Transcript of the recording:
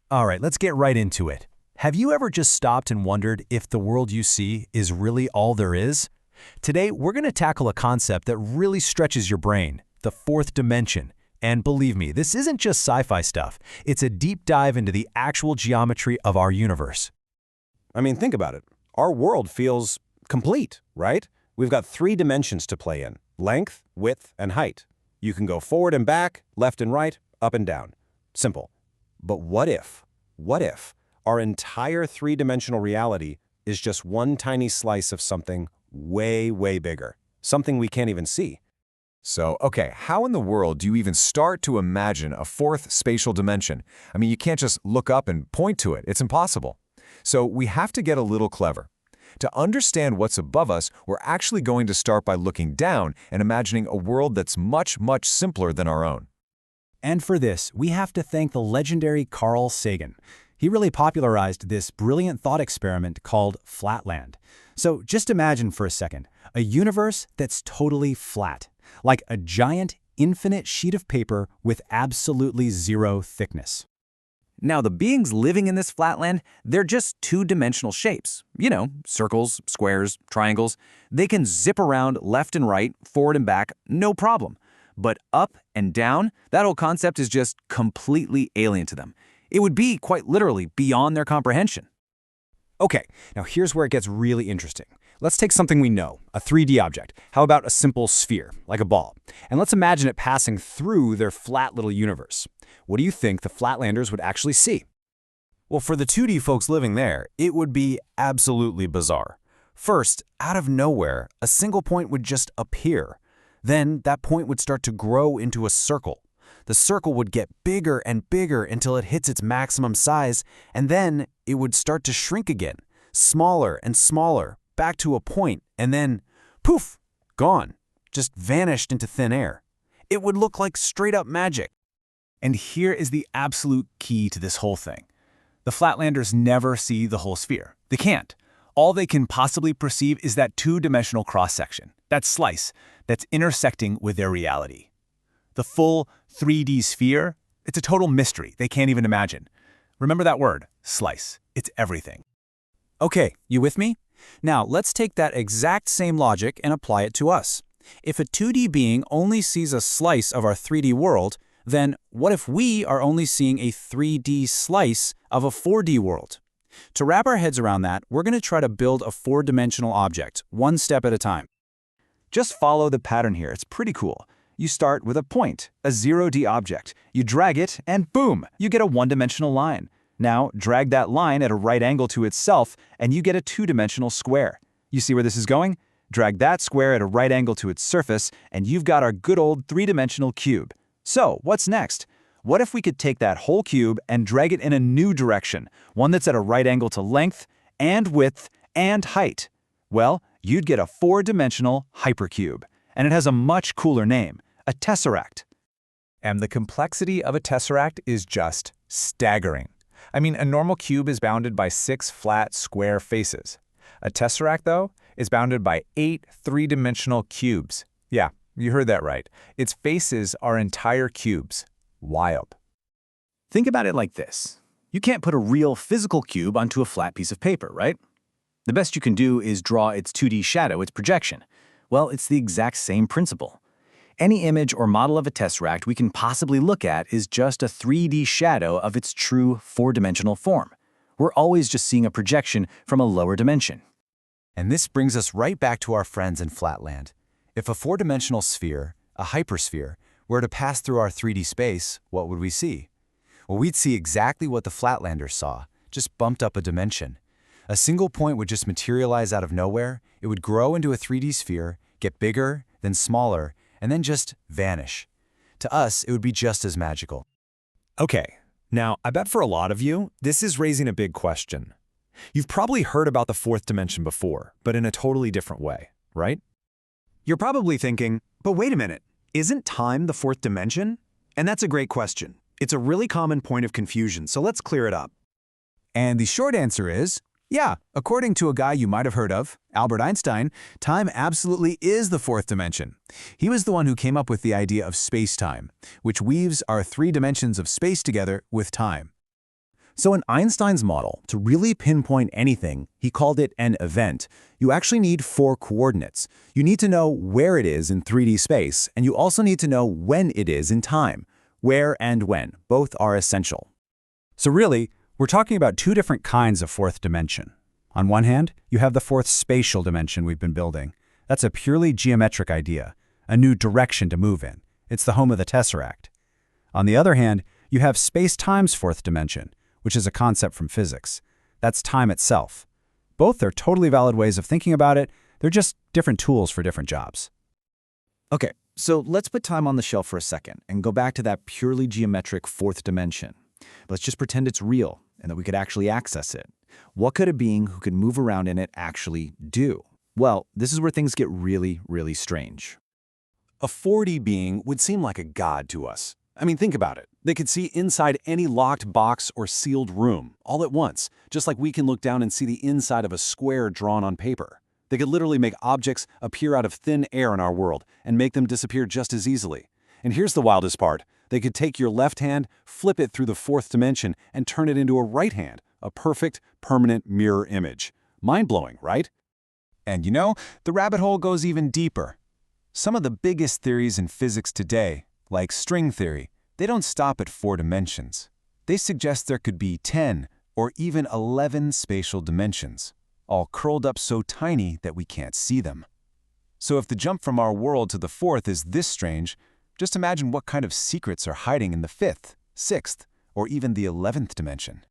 All right, let's get right into it. Have you ever just stopped and wondered if the world you see is really all there is? Today, we're going to tackle a concept that really stretches your brain, the fourth dimension. And believe me, this isn't just sci-fi stuff. It's a deep dive into the actual geometry of our universe. I mean, think about it. Our world feels complete, right? We've got 3 dimensions to play in: length, width, and height. You can go forward and back, left and right, up and down. Simple. But what if our entire 3-dimensional reality is just one tiny slice of something way, way bigger? Something we can't even see. So, okay, how in the world do you even start to imagine a fourth spatial dimension? I mean, you can't just look up and point to it. It's impossible. So we have to get a little clever. To understand what's above us, we're actually going to start by looking down and imagining a world that's much, much simpler than our own. And for this, we have to thank the legendary Carl Sagan. He really popularized this brilliant thought experiment called Flatland. So just imagine for a second, a universe that's totally flat, like a giant, infinite sheet of paper with absolutely zero thickness. Now, the beings living in this flatland, they're just 2-dimensional shapes. You know, circles, squares, triangles. They can zip around left and right, forward and back, no problem. But up and down, that whole concept is just completely alien to them. It would be, quite literally, beyond their comprehension. Okay, now here's where it gets really interesting. Let's take something we know, a 3D object. How about a simple sphere, like a ball? And let's imagine it passing through their flat little universe. What do you think the Flatlanders would actually see? Well, for the 2D folks living there, it would be absolutely bizarre. First, out of nowhere, a single point would just appear. Then that point would start to grow into a circle. The circle would get bigger and bigger until it hits its maximum size, and then it would start to shrink again, smaller and smaller, back to a point, and then, poof, gone, just vanished into thin air. It would look like straight-up magic. And here is the absolute key to this whole thing. The Flatlanders never see the whole sphere. They can't. All they can possibly perceive is that 2-dimensional cross-section, that slice, that's intersecting with their reality. The full 3D sphere, it's a total mystery they can't even imagine. Remember that word, slice. It's everything. Okay, you with me? Now, let's take that exact same logic and apply it to us. If a 2D being only sees a slice of our 3D world, then what if we are only seeing a 3D slice of a 4D world? To wrap our heads around that, we're going to try to build a 4-dimensional object, one step at a time. Just follow the pattern here. It's pretty cool. You start with a point, a 0D object. You drag it, and boom, you get a 1-dimensional line. Now, drag that line at a right angle to itself, and you get a 2-dimensional square. You see where this is going? Drag that square at a right angle to its surface, and you've got our good old 3-dimensional cube. So, what's next? What if we could take that whole cube and drag it in a new direction, one that's at a right angle to length, and width, and height? Well, you'd get a 4-dimensional hypercube, and it has a much cooler name, a tesseract. And the complexity of a tesseract is just staggering. I mean, a normal cube is bounded by 6 flat, square faces. A tesseract, though, is bounded by 8 3-dimensional cubes. Yeah, you heard that right. Its faces are entire cubes. Wild. Think about it like this. You can't put a real physical cube onto a flat piece of paper, right? The best you can do is draw its 2D shadow, its projection. Well, it's the exact same principle. Any image or model of a tesseract we can possibly look at is just a 3D shadow of its true 4-dimensional form. We're always just seeing a projection from a lower dimension. And this brings us right back to our friends in Flatland. If a 4-dimensional sphere, a hypersphere, were to pass through our 3D space, what would we see? Well, we'd see exactly what the Flatlanders saw, just bumped up a dimension. A single point would just materialize out of nowhere, it would grow into a 3D sphere, get bigger, then smaller, and then just vanish. To us, it would be just as magical. Okay, now I bet for a lot of you, this is raising a big question. You've probably heard about the 4th dimension before, but in a totally different way, right? You're probably thinking, but wait a minute, isn't time the 4th dimension? And that's a great question. It's a really common point of confusion, so let's clear it up. And the short answer is, yeah, according to a guy you might have heard of, Albert Einstein, time absolutely is the 4th dimension. He was the one who came up with the idea of space-time, which weaves our 3 dimensions of space together with time. So in Einstein's model, to really pinpoint anything, he called it an event, you actually need 4 coordinates. You need to know where it is in 3D space, and you also need to know when it is in time. Where and when, both are essential. So really, we're talking about 2 different kinds of fourth dimension. On one hand, you have the fourth spatial dimension we've been building. That's a purely geometric idea, a new direction to move in. It's the home of the tesseract. On the other hand, you have space-time's fourth dimension, which is a concept from physics. That's time itself. Both are totally valid ways of thinking about it. They're just different tools for different jobs. Okay, so let's put time on the shelf for a second and go back to that purely geometric fourth dimension. Let's just pretend it's real and that we could actually access it. What could a being who could move around in it actually do? Well, this is where things get really, really strange. A 4D being would seem like a god to us. I mean, think about it. They could see inside any locked box or sealed room, all at once, just like we can look down and see the inside of a square drawn on paper. They could literally make objects appear out of thin air in our world and make them disappear just as easily. And here's the wildest part. They could take your left hand, flip it through the fourth dimension, and turn it into a right hand, a perfect, permanent mirror image. Mind-blowing, right? And you know, the rabbit hole goes even deeper. Some of the biggest theories in physics today, like string theory, they don't stop at 4 dimensions. They suggest there could be 10 or even 11 spatial dimensions, all curled up so tiny that we can't see them. So if the jump from our world to the fourth is this strange, just imagine what kind of secrets are hiding in the 5th, 6th, or even the 11th dimension.